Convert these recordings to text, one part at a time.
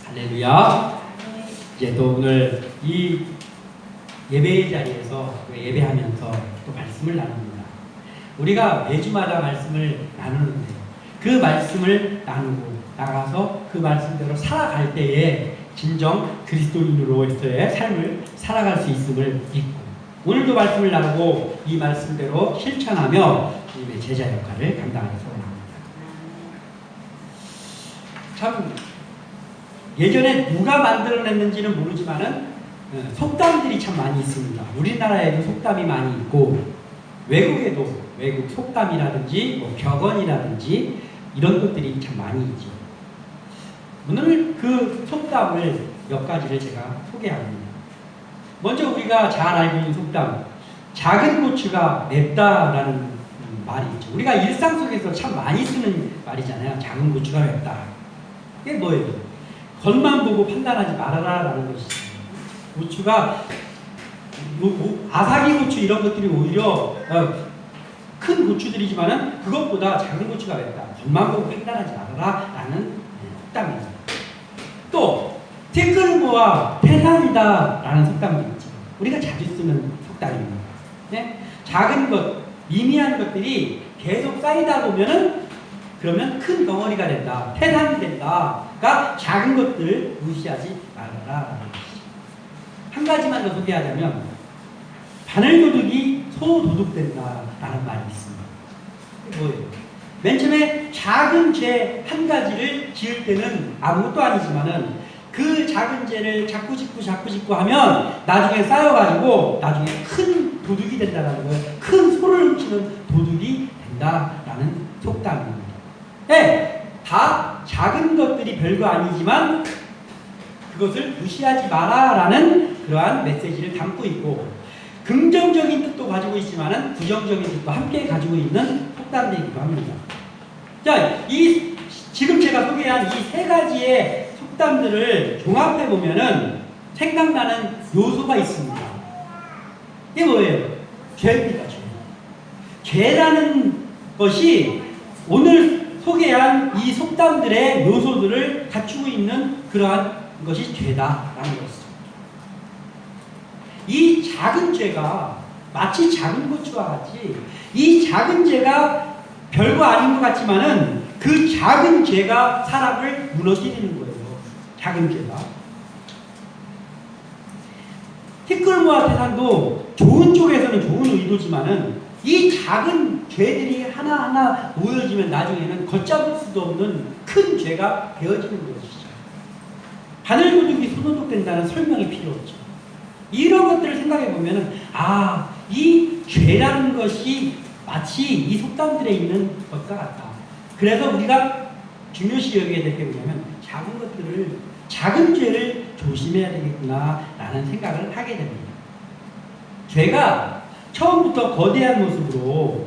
할렐루야. 이제 또 오늘 이 예배의 자리에서 예배하면서 또 말씀을 나눕니다. 우리가 매주마다 말씀을 나누는데 그 말씀을 나누고 나가서 그 말씀대로 살아갈 때에 진정 그리스도인으로서의 삶을 살아갈 수 있음을 믿고 오늘도 말씀을 나누고 이 말씀대로 실천하며 주님의 제자 역할을 감당하면서 나옵니다. 참 예전에 누가 만들어냈는지는 모르지만은 속담들이 참 많이 있습니다. 우리나라에도 속담이 많이 있고 외국에도 외국 속담이라든지 뭐 격언이라든지 이런 것들이 참 많이 있죠. 오늘 그 속담을 몇 가지를 제가 소개합니다. 먼저 우리가 잘 알고 있는 속담, 작은 고추가 맵다라는 말이 있죠. 우리가 일상 속에서 참 많이 쓰는 말이잖아요. 작은 고추가 맵다. 이게 뭐예요? 겉만 보고 판단하지 말아라라는 것이죠. 고추가 아삭이 고추 이런 것들이 오히려 큰 고추들이지만은 그것보다 작은 고추가 맵다. 겉만 보고 판단하지 말아라라는 속담입니다. 또 티끌모아 태산이다라는 속담도 있죠. 우리가 자주 쓰는 속담입니다. 네? 작은 것, 미미한 것들이 계속 쌓이다 보면은 그러면 큰 덩어리가 된다. 태산이 된다가 작은 것들 무시하지 말아라. 한 가지만 더 소개하자면 바늘도둑이 소도둑된다라는 말이 있습니다. 뭐예요? 맨 처음에 작은 죄 한 가지를 지을 때는 아무것도 아니지만은 그 작은 죄를 자꾸 짓고 하면 나중에 쌓여가지고 나중에 큰 도둑이 된다는 거예요. 큰 소를 훔치는 도둑이 된다라는 속담입니다. 네, 다 작은 것들이 별거 아니지만 그것을 무시하지 마라라는 그러한 메시지를 담고 있고 긍정적인 뜻도 가지고 있지만은 부정적인 뜻도 함께 가지고 있는 속담이기도 합니다. 자, 지금 제가 소개한 이 세 가지의 속담들을 종합해 보면은 생각나는 요소가 있습니다. 이게 뭐예요? 죄입니다. 죄라는 것이 오늘 소개한 이 속담들의 요소들을 갖추고 있는 그러한 것이 죄다라는 것이죠. 이 작은 죄가 마치 작은 고추와 같이 이 작은 죄가 별거 아닌 것 같지만은 그 작은 죄가 사람을 무너뜨리는 거예요. 작은 죄가. 티끌모아 태산도 좋은 쪽에서는 좋은 의도지만은 이 작은 죄들이 하나하나 모여지면 나중에는 걷잡을 수도 없는 큰 죄가 되어지는 것이죠. 바늘도둑이 소도둑 된다는 설명이 필요 없죠. 이런 것들을 생각해 보면은 이 죄라는 것이 마치 이 속담들에 있는 것과 같다. 그래서 우리가 중요시 여기게 될 게 뭐냐면 작은 죄를 조심해야 되겠구나라는 생각을 하게 됩니다. 죄가 처음부터 거대한 모습으로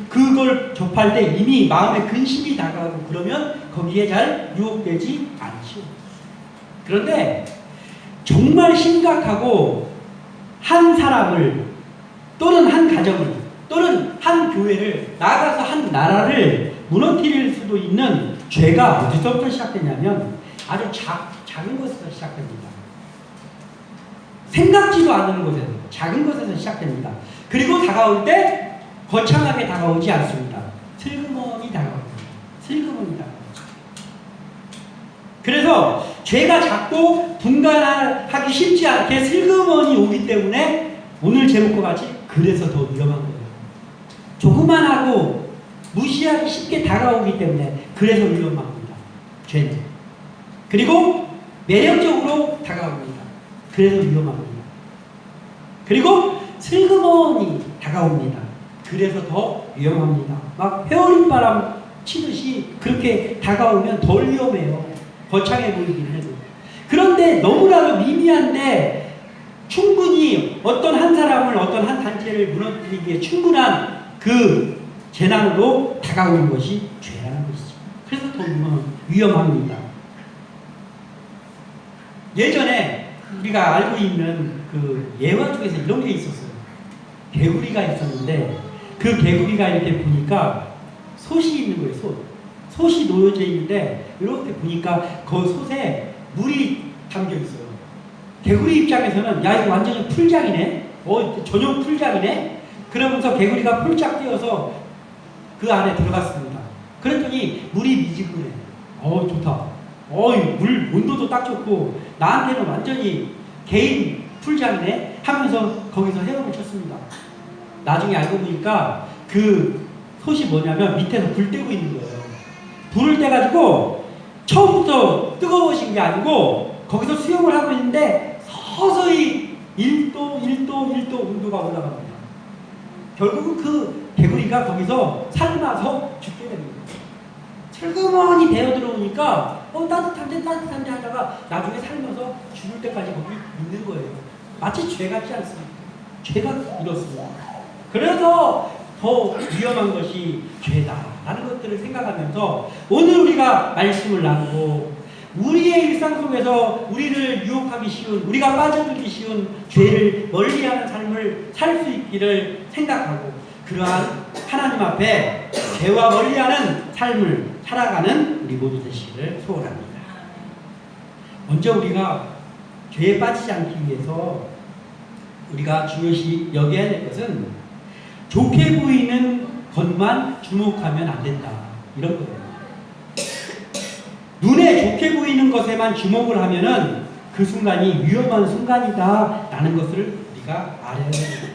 그걸 접할 때 이미 마음에 근심이 다가오고 그러면 거기에 잘 유혹되지 않죠. 그런데 정말 심각하고 한 사람을 또는 한 가정을 또는 한 교회를 나아가서 한 나라를 무너뜨릴 수도 있는 죄가 어디서부터 시작되냐면 아주 작은 것에서 시작됩니다. 생각지도 않는 곳에서 작은 것에서 시작됩니다. 그리고 다가올 때 거창하게 다가오지 않습니다. 슬그머니 다가옵니다. 슬그머니 다가옵니다. 그래서 죄가 작고 분간하기 쉽지 않게 슬그머니 오기 때문에 오늘 제목과 같이 그래서 더 위험한 거예요. 조그만하고 무시하기 쉽게 다가오기 때문에 그래서 위험합니다. 죄는. 그리고 매력적으로 다가옵니다. 그래서 위험합니다. 그리고 슬그머니 다가옵니다. 그래서 더 위험합니다. 막 회오린바람 치듯이 그렇게 다가오면 덜 위험해요. 거창해 보이긴 해도. 그런데 너무나도 미미한데 충분히 어떤 한 사람을 어떤 한 단체를 무너뜨리기에 충분한 그 재난으로 다가오는 것이 죄라는 것이죠. 그래서 더 위험합니다. 예전에 우리가 알고 있는 그 예화 중에서 이런 게 있었어요. 개구리가 있었는데 그 개구리가 이렇게 보니까 솥이 있는 거예요. 솥이 놓여져 있는데 이렇게 보니까 그 솥에 물이 담겨 있어요. 개구리 입장에서는 야 이거 완전히 풀장이네. 전용 풀장이네. 그러면서 개구리가 폴짝 뛰어서 그 안에 들어갔습니다. 그랬더니 물이 미지근해. 좋다. 물 온도도 딱 좋고 나한테는 완전히 개인 풀장이네 하면서 거기서 헤엄을 쳤습니다. 나중에 알고 보니까 그 솥이 뭐냐면 밑에서 불 떼고 있는 거예요. 불을 떼가지고 처음부터 뜨거워진 게 아니고 거기서 수영을 하고 있는데 서서히 1도 온도가 올라갑니다. 결국은 그 개구리가 거기서 삶아서 죽게 됩니다. 슬그머니 배어 들어오니까 따뜻한데 하다가 나중에 삶아서 죽을 때까지 거기 있는 거예요. 마치 죄 같지 않습니까? 죄가 이렇습니다. 그래서 더 위험한 것이 죄다라는 것들을 생각하면서 오늘 우리가 말씀을 나누고 우리의 일상 속에서 우리를 유혹하기 쉬운, 우리가 빠져들기 쉬운 죄를 멀리하는 삶을 살 수 있기를 생각하고 그러한 하나님 앞에 죄와 멀리하는 삶을 살아가는 우리 모두 되시기를 소원합니다. 먼저 우리가 죄에 빠지지 않기 위해서 우리가 중요시 여겨야 될 것은 좋게 보이는 것만 주목하면 안 된다. 이런 거예요. 눈에 좋게 보이는 것에만 주목을 하면은 그 순간이 위험한 순간이다 라는 것을 우리가 알아야 됩니다.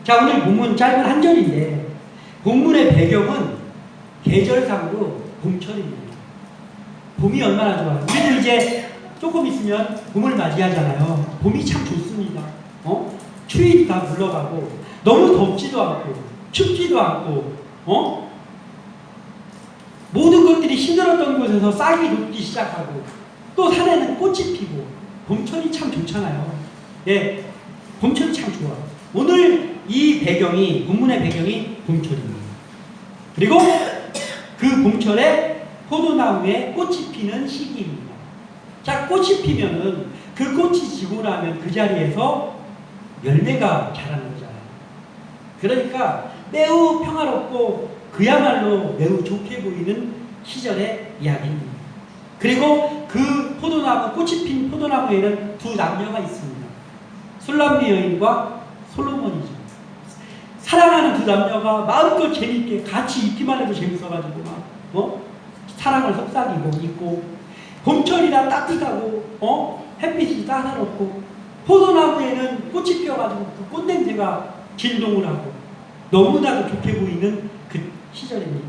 자, 오늘 본문 짧은 한 절인데 본문의 배경은 계절상으로 봄철입니다. 봄이 얼마나 좋아요. 우리도 이제 조금 있으면 봄을 맞이하잖아요. 봄이 참 좋습니다. 추위도 다 물러가고 너무 덥지도 않고 춥지도 않고 모든 것들이 힘들었던 곳에서 싹이 돋기 시작하고 또 산에는 꽃이 피고 봄철이 참 좋잖아요. 예, 봄철이 참 좋아. 오늘 이 배경이 본문의 배경이 봄철입니다. 그리고 그 봄철에 포도나무에 꽃이 피는 시기입니다. 자, 꽃이 피면은 그 꽃이 지고 나면 그 자리에서 열매가 자라는 거잖아요. 그러니까 매우 평화롭고 그야말로 매우 좋게 보이는 시절의 이야기입니다. 그리고 그 포도나무, 꽃이 핀 포도나무에는 두 남녀가 있습니다. 술람미 여인과 솔로몬이죠. 사랑하는 두 남녀가 마음껏 재밌게 같이 있기만 해도 재밌어가지고 사랑을 속삭이고 있고 봄철이라 따뜻하고 햇빛이 따사롭고 포도나무에는 꽃이 피어가지고 그 꽃냄새가 진동을 하고 너무나도 좋게 보이는 그 시절입니다.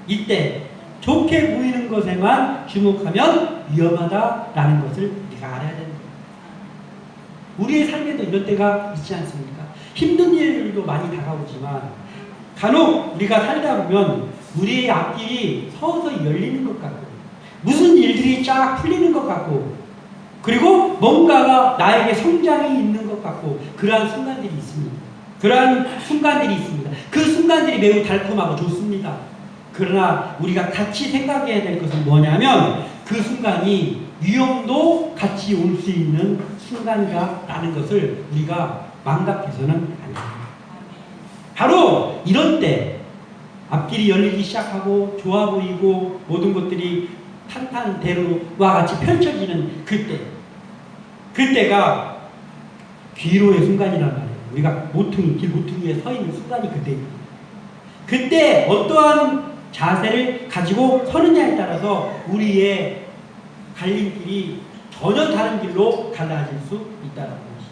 이때 좋게 보이는 것에만 주목하면 위험하다라는 것을 우리가 알아야 됩니다. 우리의 삶에도 이런 때가 있지 않습니까? 힘든 일들도 많이 다가오지만 간혹 우리가 살다 보면 우리의 앞길이 서서히 열리는 것 같고 무슨 일들이 쫙 풀리는 것 같고 그리고 뭔가가 나에게 성장이 있는 것 같고 그러한 순간들이 있습니다. 그 순간들이 매우 달콤하고 좋습니다. 그러나 우리가 같이 생각해야 될 것은 뭐냐면 그 순간이 위험도 같이 올 수 있는 순간이라는 것을 우리가 망각해서는 안 됩니다. 바로 이런 때 앞길이 열리기 시작하고 좋아 보이고 모든 것들이 탄탄대로와 같이 펼쳐지는 그때가 귀로의 순간이란 말이에요. 우리가 길 모퉁이에 서 있는 순간이 그때입니다. 그때 어떠한 자세를 가지고 서느냐에 따라서 우리의 갈림길이 전혀 다른 길로 갈라질 수 있다는 것이죠.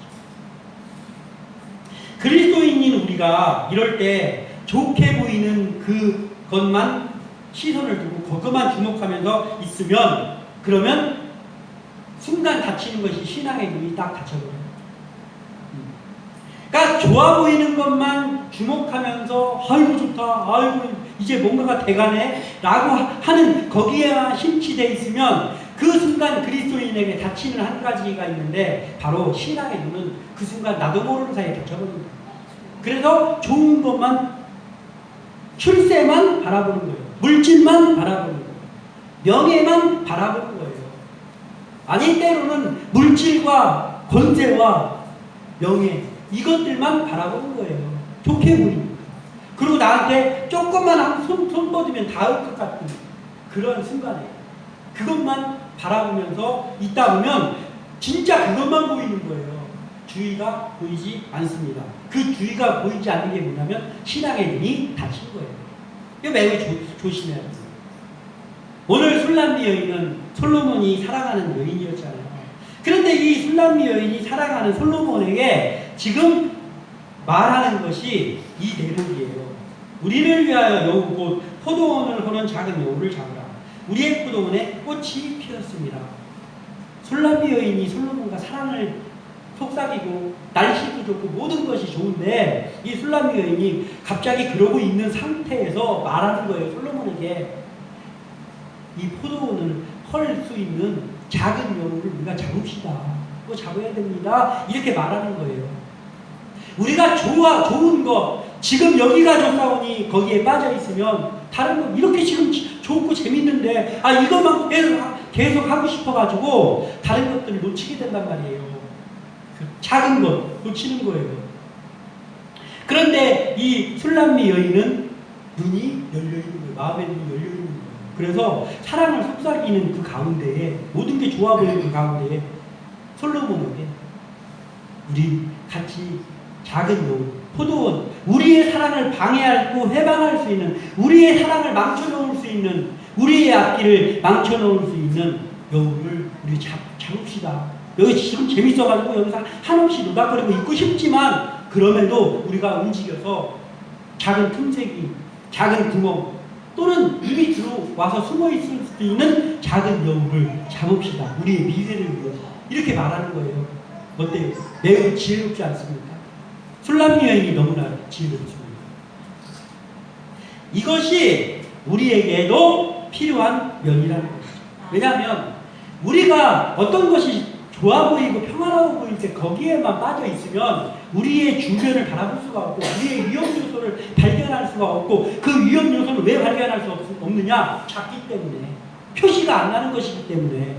그리스도인인 우리가 이럴 때 좋게 보이는 그것만 시선을 두고 그것만 주목하면서 있으면 그러면 순간 닫히는 것이 신앙의 눈이 딱 닫혀버려요. 그러니까 좋아 보이는 것만 주목하면서 아이고 좋다, 아이고 이제 뭔가가 돼가네 라고 하는 거기에만 심취되어 있으면 그 순간 그리스도인에게 닫히는 한 가지가 있는데 바로 신앙의 눈은 그 순간 나도 모르는 사이에 닫혀버립니다. 그래서 좋은 것만 출세만 바라보는 거예요. 물질만 바라보는 거예요. 명예만 바라보는 거예요. 아니 때로는 물질과 권세와 명예 이것들만 바라보는 거예요. 좋게 보이니까. 그리고 나한테 조금만 손 뻗으면 닿을 것 같은 그런 순간에 그것만 바라보면서 있다 보면 진짜 그것만 보이는 거예요. 주위가 보이지 않습니다. 그 주위가 보이지 않는 게 뭐냐면 신앙의 눈이 닫힌 거예요. 이거 매우 조심해야 돼요. 오늘 술람미 여인은 솔로몬이 사랑하는 여인이었잖아요. 그런데 이 술람미 여인이 사랑하는 솔로몬에게 지금 말하는 것이 이 대목이에요. 우리를 위하여 여우 곧 포도원을 호는 작은 여우를 잡으라. 우리의 포도원에 꽃이 피었습니다. 술람미 여인이 솔로몬과 사랑을 속삭이고 날씨도 좋고 모든 것이 좋은데 이 술람미 여인이 갑자기 그러고 있는 상태에서 말하는 거예요. 솔로몬에게 이 포도원을 헐 수 있는 작은 여우를 우리가 잡읍시다. 그거 잡아야 됩니다. 이렇게 말하는 거예요. 우리가 좋은 거 지금 여기가 좋사오니 거기에 빠져 있으면 다른 거 이렇게 지금 좋고 재밌는데 이것만 계속 하고 싶어가지고 다른 것들을 놓치게 된단 말이에요. 그 작은 것 놓치는 거예요. 그런데 이 술람미 여인은 눈이 열려있는 거예요. 마음의 눈이 열려있는 거예요. 그래서 사랑을 속삭이는 그 가운데에 모든 게 좋아 보이는 그 가운데에 솔로몬에게 우리 같이 작은 여우, 포도원, 우리의 사랑을 방해하고 해방할 수 있는, 우리의 사랑을 망쳐놓을 수 있는, 우리의 앞길을 망쳐놓을 수 있는 여우를 우리 잡읍시다. 여기 지금 재밌어가지고 여기서 한없이 노닥거리고 있고 싶지만 그럼에도 우리가 움직여서 작은 틈새기, 작은 구멍 또는 입이 들어와서 숨어 있을 수도 있는 작은 여우를 잡읍시다. 우리의 미래를 위해서. 이렇게 말하는 거예요. 어때요? 매우 지혜롭지 않습니까? 술람미 여인이 너무나 지혜롭습니다. 이것이 우리에게도 필요한 면이라는 것이죠. 왜냐하면 우리가 어떤 것이 좋아 보이고 평화로워 보일 때 거기에만 빠져 있으면 우리의 주변을 바라볼 수가 없고 우리의 위험 요소를 발견할 수가 없고 그 위험 요소를 왜 발견할 수 없느냐? 작기 때문에. 표시가 안 나는 것이기 때문에.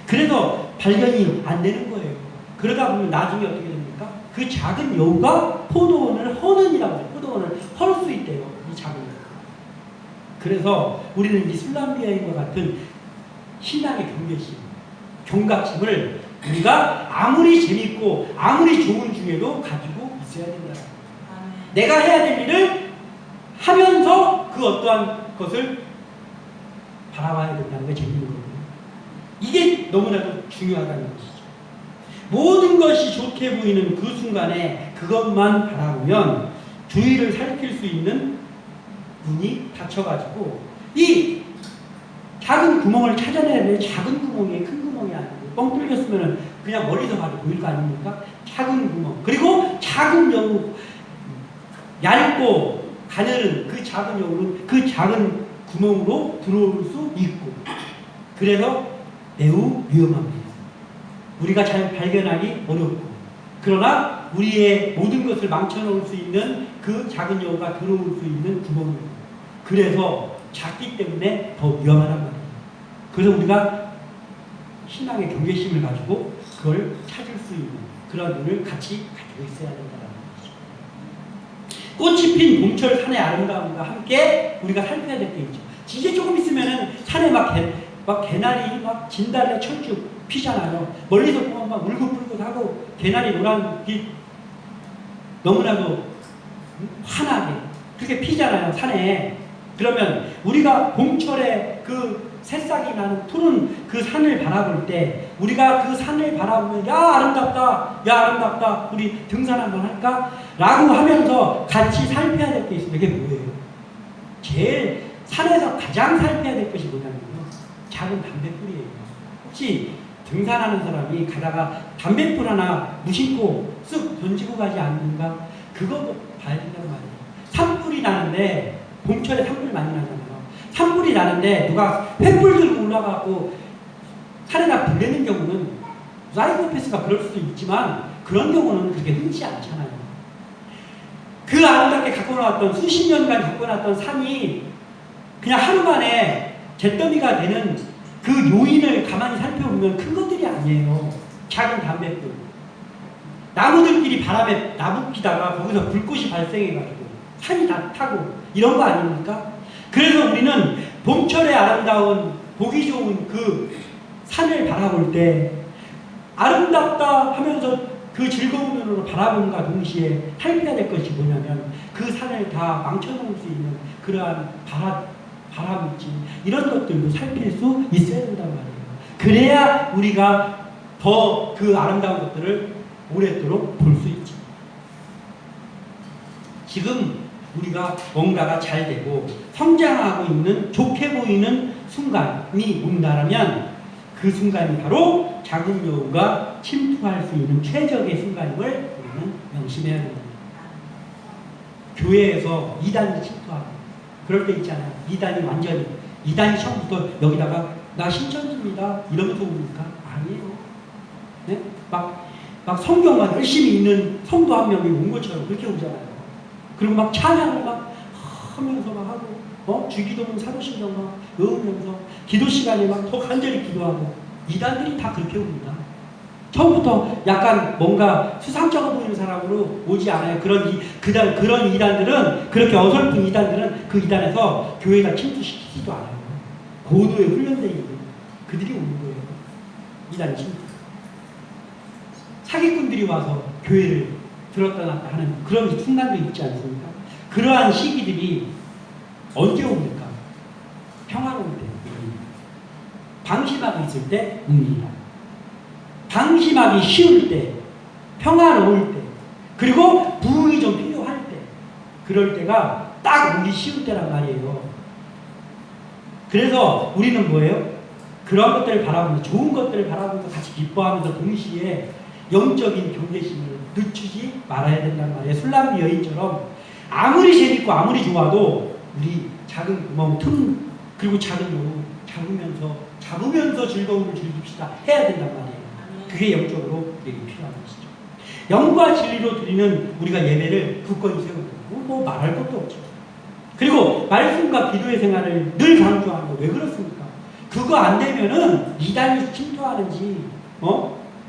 그래서 발견이 안 되는 거예요. 그러다 보면 나중에 어떻게 됩니까? 그 작은 여우가 포도원을 허는 이라고 해요. 포도원을 헐 수 있대요. 이 작은 여우. 그래서 우리는 이 술람미 여인과 같은 신앙의 경계심, 경각심을 우리가 아무리 재밌고 아무리 좋은 중에도 가지고 있어야 된다. 내가 해야 될 일을 하면서 그 어떠한 것을 바라봐야 된다는 게 재밌는 거거든요. 이게 너무나도 중요하다는 것이죠. 모든 것이 좋게 보이는 그 순간에 그것만 바라보면 주위를 살필 수 있는 눈이 닫혀가지고 이 작은 구멍을 찾아내야 돼. 작은 구멍이 큰 구멍이 아니고 뻥 뚫렸으면 그냥 멀리서 봐도 보일 거 아닙니까? 작은 구멍. 그리고 작은 여우, 얇고 가늘은 그 작은 여우는 그 작은 구멍으로 들어올 수 있고 그래서 매우 위험합니다. 우리가 잘 발견하기 어렵고 그러나 우리의 모든 것을 망쳐놓을 수 있는 그 작은 여우가 들어올 수 있는 구멍입니다. 그래서 작기 때문에 더 위험하단 말이에요. 그래서 우리가 신앙의 경계심을 가지고 그걸 찾을 수 있는 그런 눈을 같이 가지고 있어야 된다는 거죠. 꽃이 핀 봄철 산의 아름다움과 함께 우리가 살펴야 될 게 있죠. 이제 조금 있으면은 산에 막 개나리, 막 진달래, 철쭉 피잖아요. 멀리서 보면 막 울긋불긋하고 개나리 노란빛 너무나도 환하게 그렇게 피잖아요. 산에. 그러면 우리가 봄철에 그 새싹이 나는 푸른 그 산을 바라볼 때 우리가 그 산을 바라보면 야 아름답다, 야 아름답다, 우리 등산 한번 할까? 라고 하면서 같이 살펴야 될 게 있습니다. 이게 뭐예요? 제일 산에서 가장 살펴야 될 것이 뭐냐면요, 작은 담뱃불이에요. 혹시 등산하는 사람이 가다가 담뱃불 하나 무심코 쓱 던지고 가지 않는가? 그거 봐야 된단 말이에요. 산불이 나는데 봄철에 산불 많이 나잖아요. 산불이 나는데 누가 횃불 들고 올라가고 산에다 불 내는 경우는 사이코패스가 그럴 수도 있지만 그런 경우는 그렇게 흔치 않잖아요. 그 아름답게 갖고 나왔던 수십 년간 갖고 나왔던 산이 그냥 하루 만에 잿더미가 되는 그 요인을 가만히 살펴보면 큰 것들이 아니에요. 작은 담뱃불. 나무들끼리 바람에 나부끼다가 거기서 불꽃이 발생해가지고 산이 다 타고 이런 거 아닙니까? 그래서 우리는 봄철의 아름다운 보기 좋은 그 산을 바라볼 때 아름답다 하면서 그 즐거운 눈으로 바라봄과 동시에 살펴야 될 것이 뭐냐면 그 산을 다 망쳐놓을 수 있는 그러한 바람일지 이런 것들도 살필 수 있어야 된단 말이에요. 그래야 우리가 더 그 아름다운 것들을 오랫도록 볼 수 있지. 지금 우리가 뭔가가 잘 되고 성장하고 있는 좋게 보이는 순간이 뭔가라면 그 순간이 바로 작은 여우가 침투할 수 있는 최적의 순간임을 우리는 명심해야 됩니다. 교회에서 이단이 침투하고 그럴 때 있잖아요. 이단이 완전히 이단이 처음부터 여기다가 나 신천지입니다 이러면서 옵니까? 아니에요. 네? 막 성경만 열심히 읽는 성도 한 명이 온 것처럼 그렇게 오잖아요. 그리고 막 찬양을 막 하면서 막 하고 주기도문 사도신경 막 외우면서 기도 시간에 막 더 간절히 기도하고 이단들이 다 그렇게 옵니다. 처음부터 약간 뭔가 수상쩍어 보이는 사람으로 오지 않아요. 그런 이단들은 그렇게 어설픈 이단들은 그 이단에서 교회가 침투시키지도 않아요. 고도에 훈련되어 있는 그들이 오는 거예요. 이단 침투. 사기꾼들이 와서 교회를 들었다 놨다 하는 그런 순간도 있지 않습니까? 그러한 시기들이 언제 옵니까? 평화로울 때. 방심하고 있을 때 옵니다. 방심하기 쉬울 때, 평화로울 때, 그리고 부흥이 좀 필요할 때, 그럴 때가 딱 오기 쉬울 때란 말이에요. 그래서 우리는 뭐예요? 그런 것들을 바라보면서, 좋은 것들을 바라보면서 같이 기뻐하면서 동시에 영적인 경계심을 늦추지 말아야 된단 말이에요. 술람비 여인처럼 아무리 재밌고 아무리 좋아도 우리 작은 구멍 틈 그리고 작은 요 잡으면서 즐거움을 즐깁시다 해야 된단 말이에요. 그게 영적으로 필요한 것이죠. 영과 진리로 드리는 우리가 예배를 굳건히 세우고 뭐 말할 것도 없죠. 그리고 말씀과 기도의 생활을 늘 강조하는 거 왜 그렇습니까? 그거 안 되면은 이단이 침투하는지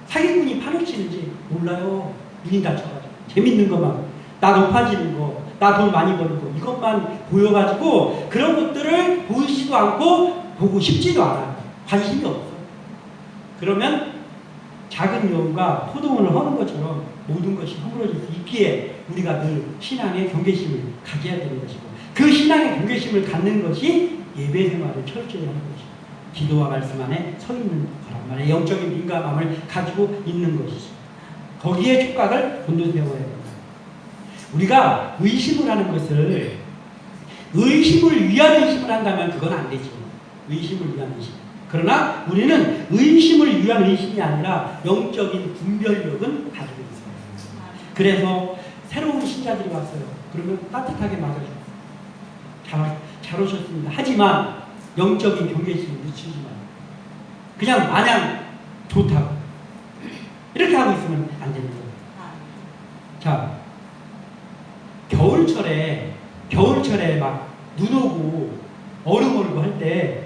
사기꾼이 파헤치는지 몰라요. 눈이 다쳐가지고 재밌는 것만 나 높아지는 거 나 돈 많이 버는 거 이것만 보여가지고 그런 것들을 보이지도 않고 보고 싶지도 않아요. 관심이 없어. 그러면 작은 여우가 포도원을 허는 것처럼 모든 것이 허물어질 수 있기에 우리가 늘 신앙의 경계심을 가져야 되는 것이고 그 신앙의 경계심을 갖는 것이 예배 생활을 철저히 하는 것이고 기도와 말씀 안에 서 있는 거란 말이에요. 영적인 민감함을 가지고 있는 것이죠. 거기에 촉각을 곤두세워야 됩니다. 우리가 의심을 하는 것을 의심을 위한 의심을 한다면 그건 안 되죠. 의심을 위한 의심. 그러나 우리는 의심을 위한 의심이 아니라 영적인 분별력은 가지고 있어요. 그래서 새로운 신자들이 왔어요. 그러면 따뜻하게 맞아주고 잘 오셨습니다. 하지만 영적인 경계심을 늦추지 마요. 그냥 마냥 좋다고 이렇게 하고 있으면 안 되는 거예요. 자, 겨울철에 막 눈 오고 얼음 얼고 할 때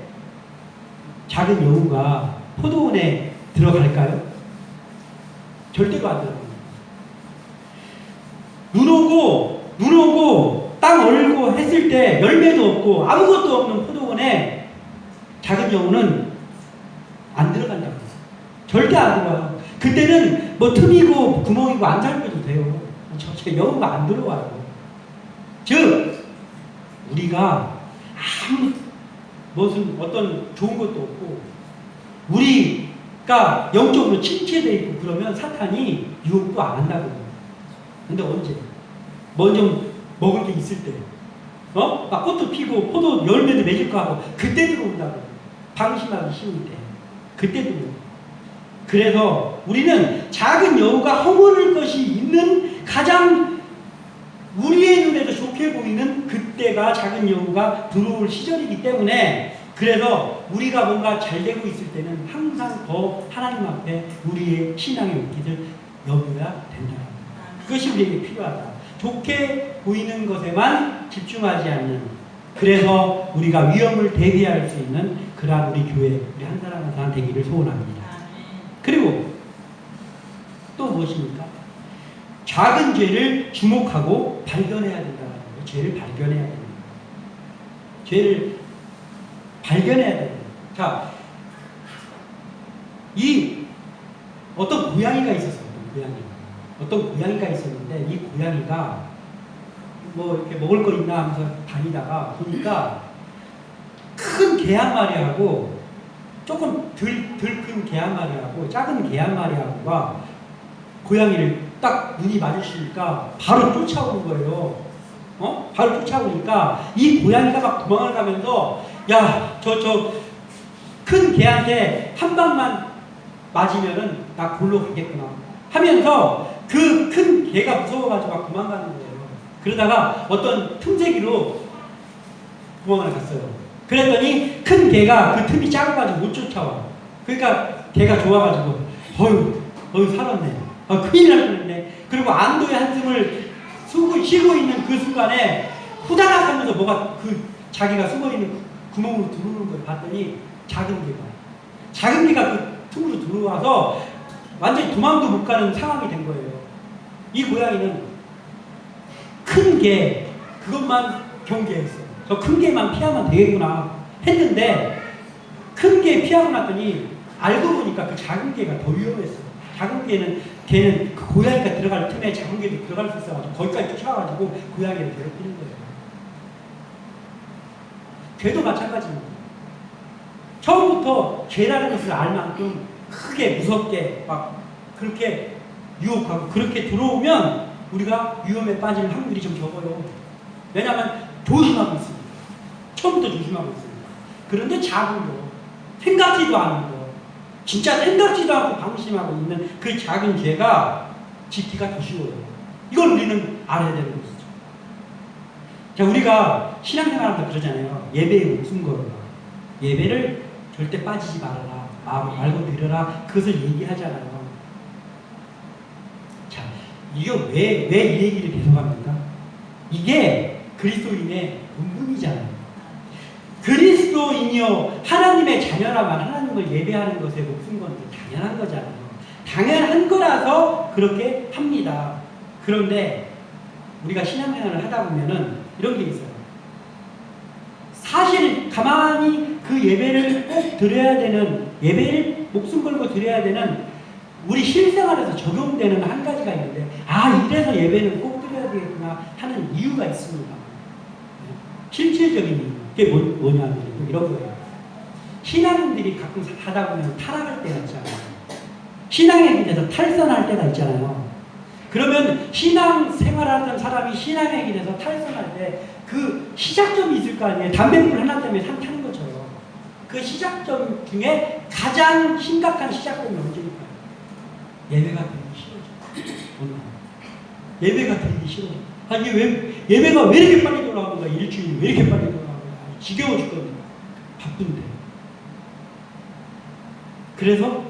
작은 여우가 포도원에 들어갈까요? 절대로 안 들어갑니다. 눈 오고 땅 얼고 했을 때 열매도 없고 아무것도 없는 포도원에 작은 여우는 안 들어간다고. 절대 안 들어가요. 그때는 뭐 틈이고 구멍이고 안 살펴도 돼요. 저렇게 여우가 안 들어와요. 즉 우리가 어떤 좋은 것도 없고 우리가 영적으로 침체되어 있고 그러면 사탄이 유혹도 안 한다고. 근데 언제? 먼저 먹을 게 있을 때 막 꽃도 피고 포도 열매도 맺을 거 하고 그때 들어온다고. 방심하기 쉬울 때 그때 들어온다. 그래서 우리는 작은 여우가 허물을 것이 있는 가장 우리의 눈에도 좋게 보이는 그때가 작은 여우가 들어올 시절이기 때문에 그래서 우리가 뭔가 잘 되고 있을 때는 항상 더 하나님 앞에 우리의 신앙의 옷깃을 여겨야 된다. 그것이 우리에게 필요하다. 좋게 보이는 것에만 집중하지 않는 그래서 우리가 위험을 대비할 수 있는 그러한 우리 교회 우리 한 사람 한 사람 되기를 소원합니다. 그리고 또 무엇입니까? 작은 죄를 주목하고 발견해야 된다는 거예요. 죄를 발견해야 됩니다. 죄를 발견해야 됩니다. 자, 이 어떤 고양이가 있었어요. 어떤 고양이가 있었는데 이 고양이가 뭐 이렇게 먹을 거 있나 하면서 다니다가 보니까 큰 개 한 마리하고 조금 덜 큰 개 한 마리하고 작은 개 한 마리하고가 고양이를 딱 눈이 마주치니까 바로 쫓아오는 거예요. 바로 쫓아오니까 이 고양이가 막 도망을 가면서 야, 저 큰 개한테 한 방만 맞으면은 나 골로 가겠구나 하면서 그 큰 개가 무서워가지고 막 도망가는 거예요. 그러다가 어떤 틈새기로 도망을 갔어요. 그랬더니 큰 개가 그 틈이 작아가지고 못 쫓아와. 그러니까 개가 좋아가지고 어휴 살았네. 큰일 날 뻔했네. 그리고 안도의 한숨을 쉬고 있는 그 순간에 후다닥 하면서 뭐가 자기가 숨어있는 구멍으로 들어오는 걸 봤더니 작은 개가 그 틈으로 들어와서 완전히 도망도 못 가는 상황이 된 거예요. 이 고양이는 큰 개 그것만 경계했어요. 저 큰 개만 피하면 되겠구나 했는데 큰 개 피하고 났더니 알고 보니까 그 작은 개가 더 위험했어요. 작은 걔는 그 고양이가 들어갈 틈에 작은 개도 들어갈 수 있어가지고 거기까지 쫓아와가지고 고양이를 괴롭히는 거예요. 개도 마찬가지입니다. 처음부터 죄라는 것을 알 만큼 크게 무섭게 막 그렇게 유혹하고 그렇게 들어오면 우리가 위험에 빠질 확률이 좀 적어요. 왜냐하면 조심하고 있습니다. 처음부터 조심하고 있습니다. 그런데 작은 거, 생각지도 않은 거, 진짜 생각지도 않고 방심하고 있는 그 작은 죄가 짓기가 더 쉬워요. 이걸 우리는 알아야 되는 것이죠. 자, 우리가 신앙생활하면서 그러잖아요. 예배에 목숨 걸어라. 예배를 절대 빠지지 말아라. 말고 들으라. 그것을 얘기하잖아요. 자, 이게 왜 이 얘기를 계속합니까? 이게 그리스도인의 본분이잖아요. 그리스도인이요 하나님의 자녀라면 하나님을 예배하는 것에 목숨 거는 게 당연한 거잖아요. 당연한 거라서 그렇게 합니다. 그런데 우리가 신앙생활을 하다 보면은 이런 게 있어요. 사실 가만히 그 예배를 꼭 드려야 되는, 예배를 목숨 걸고 드려야 되는 우리 실생활에서 적용되는 한 가지가 있는데, 이래서 예배는 꼭 드려야 되겠구나 하는 이유가 있습니다. 실질적인 이유. 그게 뭐냐면 이런 거예요. 신앙인들이 가끔 하다 보면 타락할 때가 있잖아요. 신앙에 대해서 탈선할 때가 있잖아요. 그러면 신앙 생활하는 사람이 신앙에 대해서 탈선할 때 그 시작점이 있을 거 아니에요. 담배불 하나 때문에 산 타는 것처럼. 그 시작점 중에 가장 심각한 시작점이 언제일까요? 예배가 되기 싫어져. 예배가 되기 싫어져. 예배가 왜 이렇게 빨리 돌아오는 거야? 일주일이 왜 이렇게 빨리 돌아오는 거야? 지겨워 죽거든요. 바쁜데. 그래서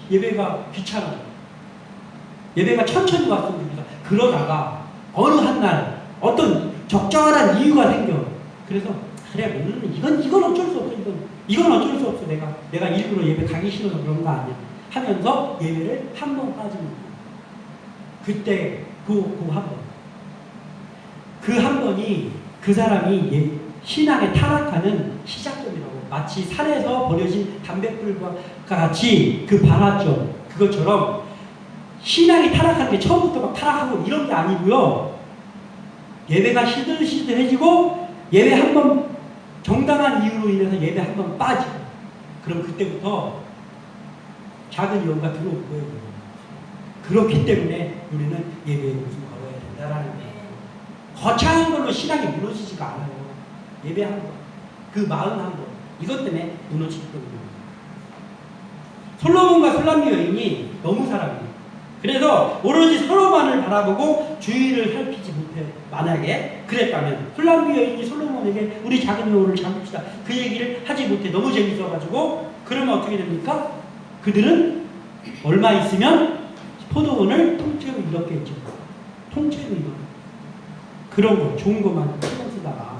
예배가 귀찮아요. 예배가 천천히 왔으면 좋겠다. 그러다가 어느 한 날 어떤 적절한 이유가 생겨. 그래서 그래 오늘은 이건 어쩔 수 없어. 이건 어쩔 수 없어. 내가 일부러 예배 가기 싫어서 그런 거 아니야. 하면서 예배를 한 번 빠지는 거예요. 그때 그 한 번. 그 한 번이 그 사람이 신앙에 타락하는 시작점이라고. 마치 산에서 버려진 담뱃불과 같이 그 반환점. 그것처럼 신앙이 타락하는 게 처음부터 막 타락하고 이런 게 아니고요. 예배가 시들시들해지고 예배 한 번 정당한 이유로 인해서 예배 한 번 빠지고 그럼 그때부터 작은 여우가 들어올 거예요. 그렇기 때문에 우리는 예배에 목숨 걸어야 된다라는 거예요. 거창한 걸로 신앙이 무너지지가 않아요. 예배 한 번, 그 마음 한 번, 이것 때문에 무너지기 때문입니다. 솔로몬과 술람미 여인이 너무 사랑해요. 그래서 오로지 서로만을 바라보고 주의를 살피지 못해. 만약에 그랬다면 술람미 여인이 솔로몬에게 우리 작은 여우를 잡읍시다. 그 얘기를 하지 못해. 너무 재밌어가지고 그러면 어떻게 됩니까? 그들은 얼마 있으면 포도원을 통째로 잃었겠죠. 통째로 잃어. 그런 거 좋은 것만 신경 쓰다가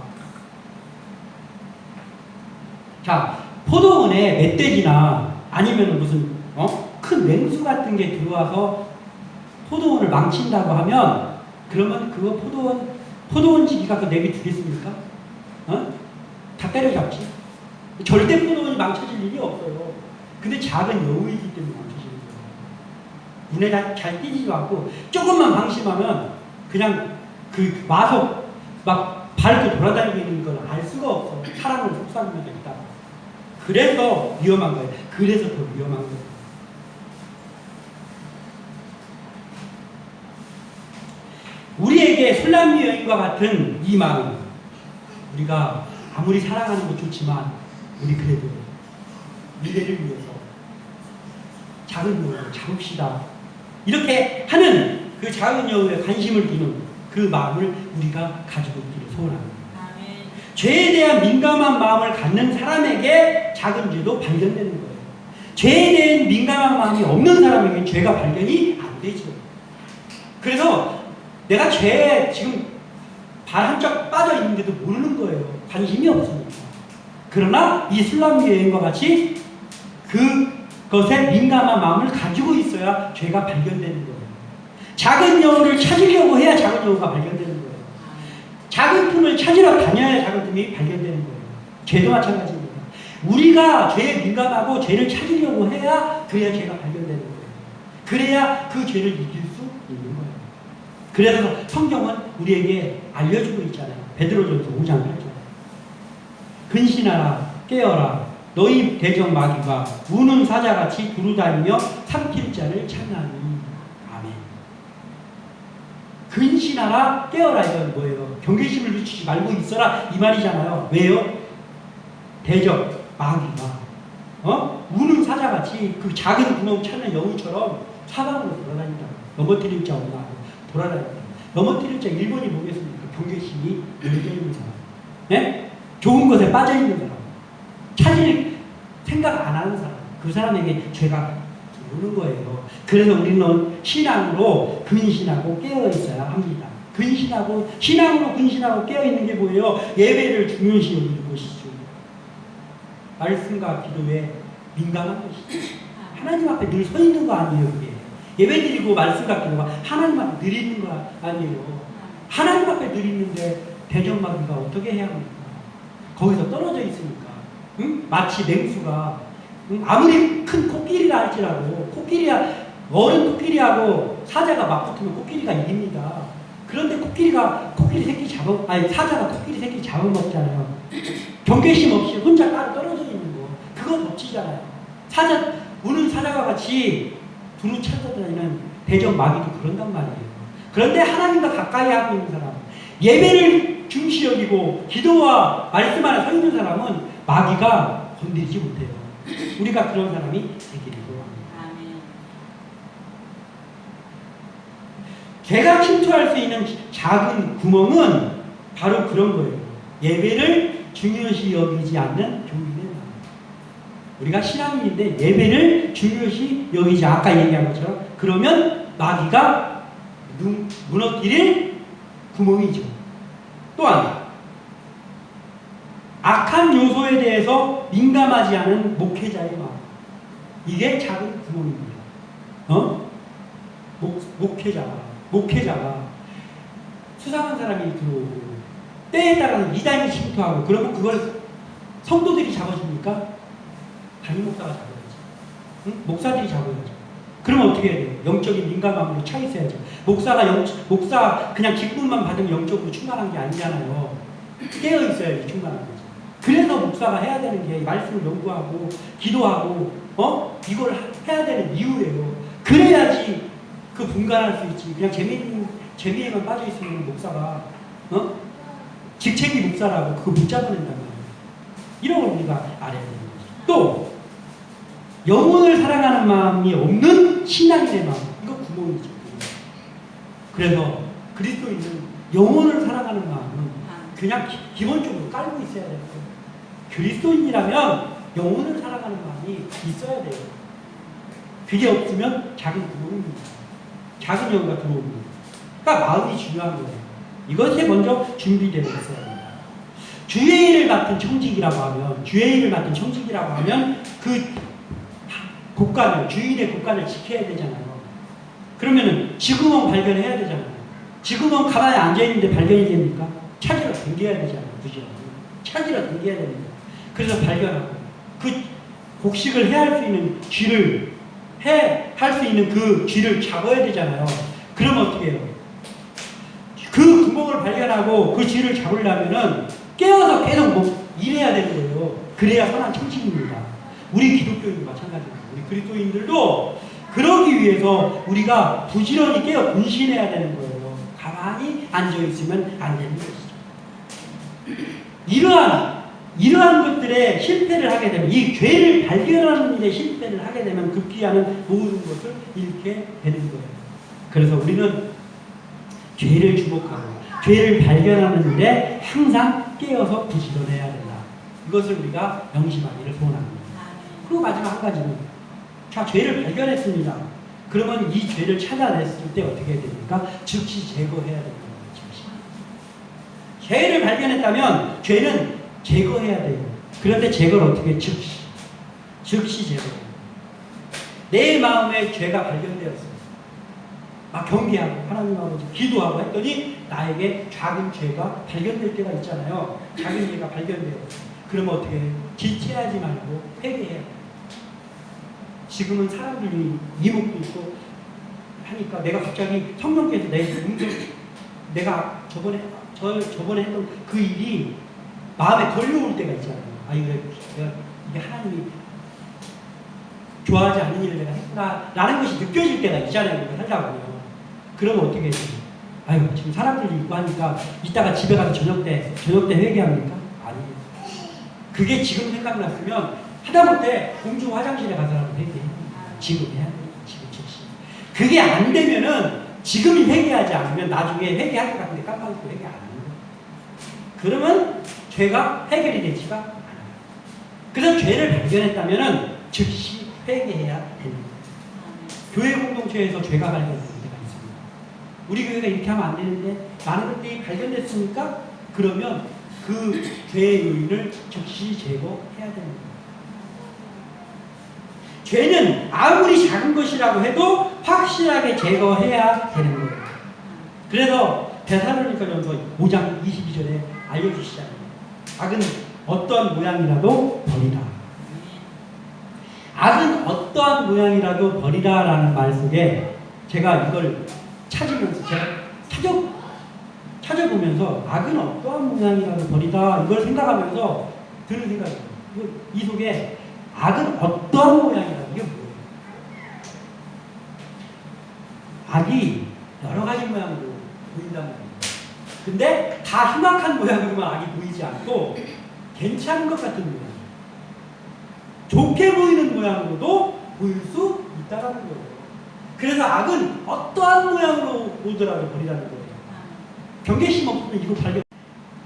자 포도원에 멧돼지나 아니면 무슨 큰 맹수 같은 게 들어와서 포도원을 망친다고 하면 그러면 그거 포도원지기가 그 내비 두겠습니까? 다 때려잡지. 절대 포도원이 망쳐질 일이 없어요. 근데 작은 여우이기 때문에 망쳐지는 거예요. 눈에 잘 띄지도 않고 조금만 방심하면 그냥 그 마속 막 밟고 돌아다니고 있는 걸 알 수가 없어. 사람을 속삭이면 있다. 그래서 위험한 거예요. 그래서 더 위험한 거예요. 우리에게 술람미 여인과 같은 이 마음, 우리가 아무리 사랑하는 것 좋지만 우리 그래도 미래를 위해서 작은 여우를 잡읍시다. 이렇게 하는 그 작은 여우에 관심을 두는 그 마음을 우리가 가지고 있기를 소원합니다. 아멘. 죄에 대한 민감한 마음을 갖는 사람에게 작은 죄도 발견되는 거예요. 죄에 대한 민감한 마음이 없는 사람에게 죄가 발견이 안 되죠. 그래서 내가 죄에 지금 발 한쪽 빠져 있는데도 모르는 거예요. 관심이 없으니까. 그러나 이 술람미 여인과 같이 그것에 민감한 마음을 가지고 있어야 죄가 발견되는 거예요. 작은 여우를 찾으려고 해야 작은 여우가 발견되는 거예요. 작은 틈을 찾으러 다녀야 작은 틈이 발견되는 거예요. 죄도 마찬가지입니다. 우리가 죄에 민감하고 죄를 찾으려고 해야 그래야 죄가 발견되는 거예요. 그래야 그 죄를 이길 수 있는 거예요. 그래서 성경은 우리에게 알려주고 있잖아요. 베드로전서 5장 8절. 근신하라 깨어라 너희 대적 마귀가 우는 사자같이 두루다니며 삼킬 자를 찾나니. 아멘. 근신하라 깨어라 이건 뭐예요? 경계심을 늦추지 말고 있어라 이 말이잖아요. 왜요? 대적 마귀가 우는 사자같이 그 작은 구멍 찾는 여우처럼 사방으로 돌아다닌다. 넘어뜨릴 자 없나 하고 돌아다닌다. 넘어뜨릴 자 1번이 뭐겠습니까? 경계심이 열려 있는 사람. 네? 좋은 것에 빠져 있는 사람. 찾을 생각 안 하는 사람. 그 사람에게 죄가 들어오는 거예요. 그래서 우리는 신앙으로 근신하고 깨어 있어야 합니다. 근신하고 신앙으로 근신하고 깨어 있는 게 뭐예요? 예배를 중요시 여기는 것이죠. 말씀과 기도에 민감한 것이죠. 하나님 앞에 늘 서 있는 거 아니에요, 그게. 예배 드리고 말씀과 기도가 하나님 앞에 늘 있는 거 아니에요. 하나님 앞에 늘 있는데 대적마귀가 어떻게 해야 합니까? 거기서 떨어져 있으니까. 응? 마치 맹수가 아무리 큰 코끼리라 할지라도 어른 코끼리하고 사자가 맞붙으면 코끼리가 이깁니다. 그런데 사자가 코끼리 새끼 잡아먹잖아요. 경계심 없이 혼자 따로 떨어져 있는 거. 그거 덮치잖아요. 우는 사자와 같이 두루 찾아다니는 대적 마귀도 그런단 말이에요. 그런데 하나님과 가까이 하고 있는 사람, 예배를 중시 여기고 기도와 말씀 안에 서 있는 사람은 마귀가 건드리지 못해요. 우리가 그런 사람이 되기를 소원합니다. 개가 침투할 수 있는 작은 구멍은 바로 그런 거예요. 예배를 중요시 여기지 않는 교인의 마음. 우리가 신앙인인데 예배를 중요시 여기지 아까 얘기한 것처럼 그러면 마귀가 무너뜨릴 구멍이죠. 또한 악한 요소에 대해서 민감하지 않은 목회자의 마음. 이게 작은 구멍입니다. 목회자가 수상한 사람이 들어오고 때에 따라서 이단이 침투하고 그러면 그걸 성도들이 잡아줍니까? 담임 목사가 잡아야죠. 응? 목사들이 잡아야죠. 그러면 어떻게 해야 돼요? 영적인 민감함으로 차 있어야죠. 목사 그냥 기쁨만 받으면 영적으로 충만한 게 아니잖아요. 깨어 있어야지 충만한 거죠. 그래서 목사가 해야 되는 게 말씀을 연구하고 기도하고 이걸 해야 되는 이유예요. 그래야지 그 분간할 수 있지. 그냥 재미에만 빠져 있으면 목사가 직책이 목사라고 그거 붙잡아낸단 말이에요. 이런 걸 우리가 알아야 되는 거죠. 또 영혼을 사랑하는 마음이 없는 신앙인의 마음, 이거 구멍이죠. 그래서 그리스도인은 영혼을 사랑하는 마음은 그냥 기본적으로 깔고 있어야 돼요. 그리스도인이라면 영혼을 사랑하는 마음이 있어야 돼요. 그게 없으면 작은 구멍입니다. 작은 영혼가 들어옵니다. 그러니까 마음이 중요한 거예요. 이것이 먼저 준비되어 있어야 합니다. 주의 일을 맡은 청직이라고 하면 그 주일의 곳간을 지켜야 되잖아요. 그러면은 지구멍 발견해야 되잖아요. 지구멍 가만히 앉아있는데 발견이 됩니까? 찾으러 당겨야 되잖아요. 그죠? 찾으러 당겨야 됩니다. 그래서 발견하고 그 곡식을 해할 수 있는 쥐를 할 수 있는 그 쥐를 잡아야 되잖아요. 그러면 어떻게 해요? 그 구멍을 발견하고 그 쥐를 잡으려면은 깨어서 계속 뭐 일해야 되는 거예요. 그래야 선한 청신입니다. 우리 기독교인도 마찬가지입니다. 우리 그리스도인들도 그러기 위해서 우리가 부지런히 깨어 분신해야 되는 거예요. 가만히 앉아있으면 안 되는 것이죠. 이러한 것들에 실패를 하게 되면, 이 죄를 발견하는 일에 실패를 하게 되면 급기야는 모든 것을 잃게 되는 거예요. 그래서 우리는 죄를 주목하고 죄를 발견하는 일에 항상 깨어서 부지런해야 된다. 이것을 우리가 명심하기를 소원합니다. 그리고 마지막 한 가지는, 자, 죄를 발견했습니다. 그러면 이 죄를 찾아냈을 때 어떻게 해야 됩니까? 즉시 제거해야 됩니다. 죄를 발견했다면 죄는 제거해야 돼요. 그런데 제거를 어떻게 해? 즉시 제거. 내 마음에 죄가 발견되었어요. 막 경계하고 하나님하고 기도하고 했더니 나에게 작은 죄가 발견될 때가 있잖아요. 작은 죄가 발견돼요. 그러면 어떻게 해요? 지체하지 말고 회개해요. 지금은 사람들이 이목도 있고 하니까 내가 갑자기 성령께서 내가 저번에 했던 그 일이 마음에 걸려올 때가 있잖아요. 아, 이게 하나님이 좋아하지 않는 일을 내가 했구나 라는 것이 느껴질 때가 있잖아요. 우리가 살다 보면. 그러면 어떻게 해요? 아유, 지금 사람들이 있고 하니까 이따가 집에 가서 저녁 때 회개합니까? 아니에요. 그게 지금 생각났으면 하다못해 공중 화장실에 가서라도 회개해. 지금 해야 돼요. 지금 즉시. 그게 안 되면은 지금이 회개하지 않으면 나중에 회개할 것 같은데 깜빡이고 회개 안 하는 거예요. 그러면 죄가 해결이 되지가 않아요. 그래서 죄를 발견했다면은 즉시 회개해야 됩니다. 교회 공동체에서 죄가 발견되는 때가 있습니다. 우리 교회가 이렇게 하면 안 되는데 많은 것들이 발견됐으니까 그러면 그 죄의 요인을 즉시 제거해야 됩니다. 죄는 아무리 작은 것이라고 해도 확실하게 제거해야 되는 거예요. 그래서 데살로니가전서 5장 22절에 알려주시잖아요. 악은 어떠한 모양이라도 버리라. 악은 어떠한 모양이라도 버리라라는 말 속에 제가 이걸 찾으면서 제가 찾아보면서 악은 어떠한 모양이라도 버리다 이걸 생각하면서 드는 생각이에요. 이 속에 악은 어떠한 모양이라도 이게 뭐예요? 악이 여러 가지 모양으로 보인단 말이에요. 근데 다 흉악한 모양으로만 악이 보이지 않고 괜찮은 것 같은 모양, 좋게 보이는 모양으로도 보일 수 있다는 거예요. 그래서 악은 어떠한 모양으로 보더라도 버리라는 거예요. 경계심 없으면 이거 발견.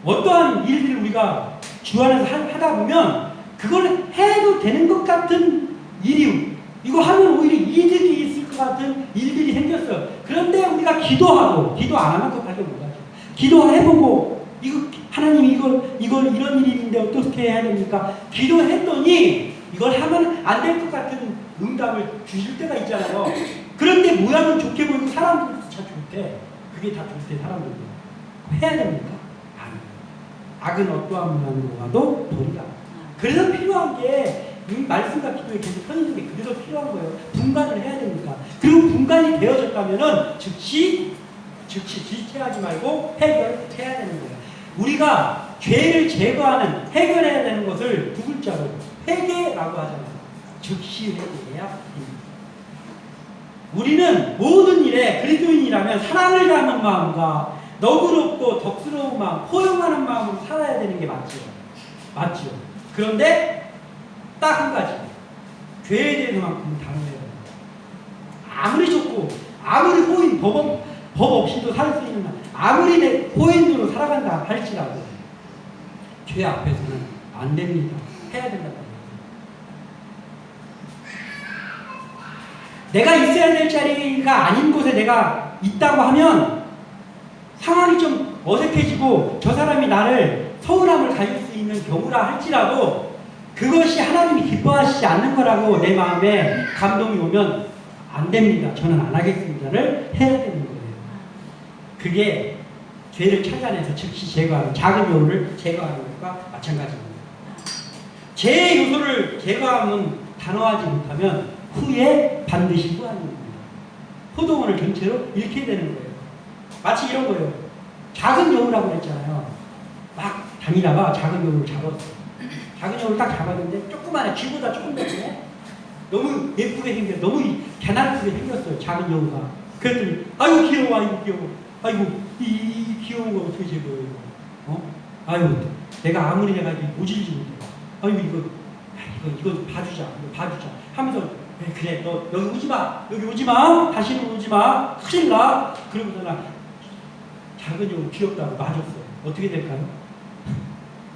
어떠한 일들을 우리가 주 안에서 하다 보면 그걸 해도 되는 것 같은 일이, 이거 하면 오히려 이득이 있을 것 같은 일들이 생겼어요. 그런데 우리가 기도 안 하면 그 발견 못하죠. 기도해보고 이거 하나님 이걸 이런 일이 있는데 어떻게 해야 됩니까? 기도했더니 이걸 하면 안 될 것 같은 응답을 주실 때가 있잖아요. 그런데 모양은 좋게 보이고 사람들도 참 좋대. 그게 다 좋대. 사람들도 해야 됩니까? 아니에요. 악은 어떠한 모양으로 와도 버리라. 그래서 필요한 게 말씀과 기도에 계속 편있는 게 그래서 필요한 거예요. 분간을 해야 됩니까? 그리고 분간이 되어졌다면은 즉시 지체하지 말고 해결해야 되는 거예요. 우리가 죄를 제거하는, 해결해야 되는 것을 두 글자로 회개라고 하잖아요. 즉시 회개해야 됩니다. 우리는 모든 일에 그리스도인이라면 사랑을 담은 마음과 너그럽고 덕스러운 마음, 포용하는 마음으로 살아야 되는 게 맞지요. 그런데 딱 한 가지, 죄에 대해서만큼은 다뤄야 돼요. 아무리 좋고 아무리 호인 법 없이도 살 수 있는, 아무리 내 호인으로 살아간다 할지라도 죄 앞에서는 안 됩니다. 해야 된다고 합니다. 내가 있어야 될 자리가 아닌 곳에 내가 있다고 하면 상황이 좀 어색해지고 저 사람이 나를 서운함을 가질 수 있는 경우라 할지라도 그것이 하나님이 기뻐하시지 않는 거라고 내 마음에 감동이 오면 안 됩니다. 저는 안 하겠습니다를 해야 되는 거예요. 그게 죄를 찾아내서 즉시 제거하는, 작은 요를 제거하는 것과 마찬가지입니다. 죄의 요소를 제거하면 단호하지 못하면 후에 반드시 후하는 겁니다. 포도원을 전체로 잃게 되는 거예요. 마치 이런 거예요. 작은 여우라고 그랬잖아요. 막 다니다가 작은 여우를 잡았어요. 작은 여우를 딱 잡았는데 조그마한 쥐보다 조금 더 크네. 너무 예쁘게 생겼어요. 너무 개나쁘게 생겼어요. 작은 여우가. 그랬더니 아이고 귀여워, 아이고 귀여워, 아이고 이 귀여운 거 어떻게 제거해요? 아이고 내가 아무리 내가 모질지 못해. 아이고 이거 봐주자, 이거 봐주자 하면서 그래 너 여기 오지 마, 여기 오지 마, 다시는 오지 마, 큰일 나. 그러고서 나 작은 여우 귀엽다고 놔줬어요. 어떻게 될까요?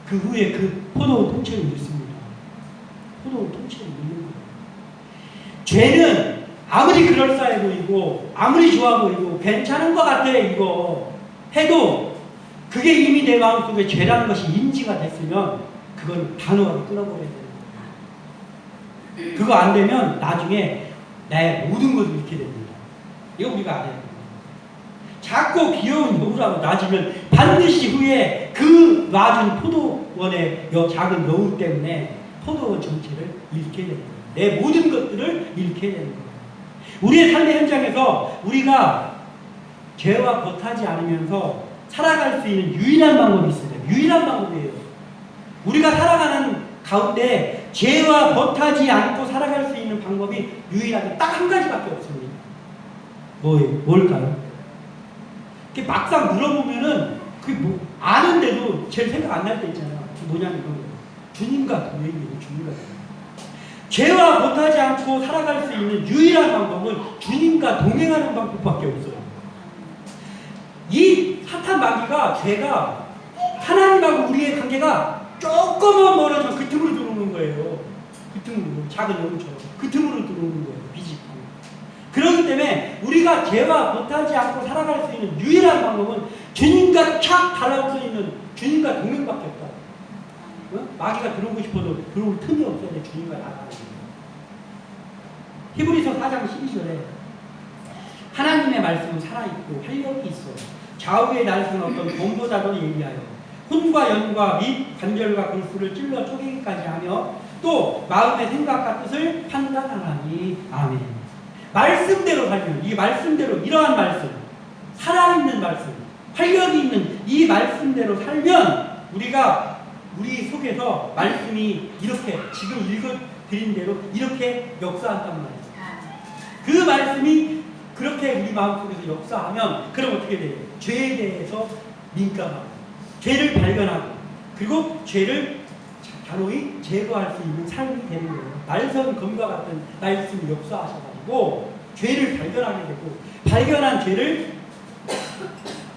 그 후에 그 포도원 통째로 잃습니다. 포도원 통째로 잃는 거예요. 죄는 아무리 그럴싸해 보이고 아무리 좋아 보이고 괜찮은 것 같아 이거 해도 그게 이미 내 마음속에 죄라는 것이 인지가 됐으면 그건 단호하게 끊어버려야 돼요. 그거 안 되면 나중에 나의 모든 것을 잃게 됩니다. 이거 우리가 알아야 돼요. 작고 귀여운 여우라고 놔주면 반드시 후에 그 놔준 포도원의 작은 여우 때문에 포도원 전체를 잃게 됩니다. 내 모든 것들을 잃게 되는 거예요. 우리의 삶의 현장에서 우리가 죄와 벗하지 않으면서 살아갈 수 있는 유일한 방법이 있어요. 유일한 방법이에요. 우리가 살아가는 가운데 죄와 벗하지 않고 살아갈 수 있는 방법이 유일하게 딱 한 가지밖에 없습니다. 뭘까요? 막상 물어보면은 그게 아는데도 제일 생각 안 날 때 있잖아요. 뭐냐면 주님과 동행이에요. 주님과 동행. 죄와 못하지 않고 살아갈 수 있는 유일한 방법은 주님과 동행하는 방법밖에 없어요. 이 사탄 마귀가 죄가 하나님하고 우리의 관계가 조금만 멀어지면 그 틈으로 들어오는 거예요. 그 틈으로 작은 여우처럼 그 틈으로 들어오는 거예요. 비집고. 그렇기 때문에 우리가 죄와 못하지 않고 살아갈 수 있는 유일한 방법은 주님과 착 달라붙어 있는 주님과 동행밖에 없다. 마귀가 들어오고 싶어도 들어올 틈이 없어야 돼. 주님과 나가는 거예요. 히브리서 4장 12절에 하나님의 말씀은 살아있고 활력이 있어 좌우의 날선 어떤 검보다도 예리하여 혼과 연과 및 관절과 골수를 찔러 쪼개기까지 하며 또 마음의 생각과 뜻을 판단하나니. 아멘. 말씀대로 살면, 이 말씀대로, 이러한 말씀, 살아있는 말씀, 활력이 있는 이 말씀대로 살면 우리가 우리 속에서 말씀이 이렇게 지금 읽어드린 대로 이렇게 역사한단 말이에요. 그 말씀이 그렇게 우리 마음속에서 역사하면 그럼 어떻게 돼요? 죄에 대해서 민감하고 죄를 발견하고 그리고 죄를 단호히 제거할 수 있는 삶이 되는 거예요. 날선 검과 같은 말씀이 역사하셔가지고 죄를 발견하게 되고 발견한 죄를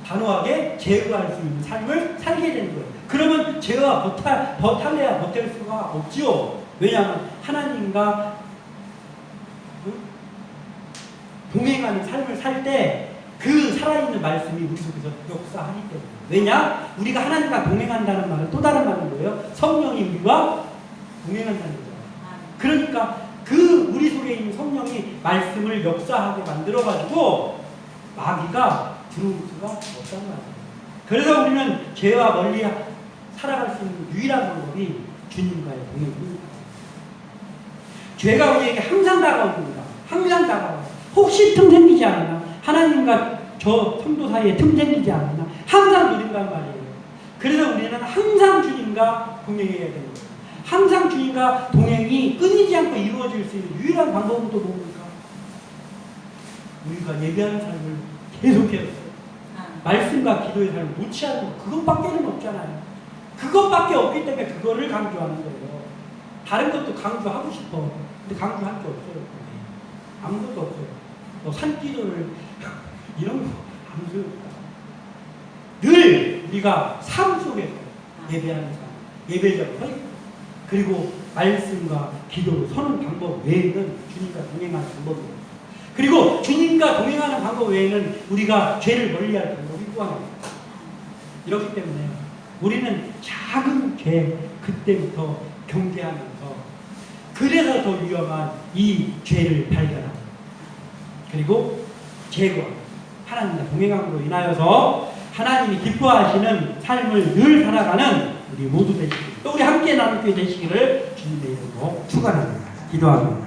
단호하게 제거할 수 있는 삶을 살게 되는 거예요. 그러면 죄와 벗할래야 벗할 수가 없지요. 왜냐하면 하나님과 동행하는 삶을 살 때 그 살아있는 말씀이 우리 속에서 역사하기 때문에. 왜냐? 우리가 하나님과 동행한다는 말은 또 다른 말인 거예요. 성령이 우리와 동행한다는 거죠. 그러니까 그 우리 속에 있는 성령이 말씀을 역사하게 만들어가지고 마귀가 들어올 수가 없다는 말이에요. 그래서 우리는 죄와 멀리 살아갈 수 있는 유일한 방법이 주님과의 동행입니다. 죄가 우리에게 항상 다가옵니다. 항상 다가와요. 혹시 틈 생기지 않나? 하나님과 저 성도 사이에 틈 생기지 않나? 항상 누린단 말이에요. 그래서 우리는 항상 주님과 동행해야 되는 거예요. 항상 주님과 동행이 끊이지 않고 이루어질 수 있는 유일한 방법은 또 뭡니까? 우리가 예배하는 삶을 계속해서 말씀과 기도의 삶을 놓지 않는 것, 그것밖에는 없잖아요. 그것밖에 없기 때문에 그거를 강조하는 거예요. 다른 것도 강조하고 싶어. 근데 강조할 게 없어요. 아무것도 없어요. 산기도를 이런 거 아무 없다. 늘 우리가 삶 속에서 예배하는 삶, 예배자로 서 있고 그리고 말씀과 기도를 서는 방법 외에는 주님과 동행하는 방법이 없어요. 그리고 주님과 동행하는 방법 외에는 우리가 죄를 멀리할 방법이 또 하나 있어요. 이렇기 때문에 우리는 작은 죄 그때부터 경계하면서 그래서 더 위험한 이 죄를 발견하고 그리고 제거 하나님과 동행함으로 인하여서 하나님이 기뻐하시는 삶을 늘 살아가는 우리 모두 되시길, 또 우리 함께 나누게 되시기를 주님의 이름으로 축원합니다. 기도합니다.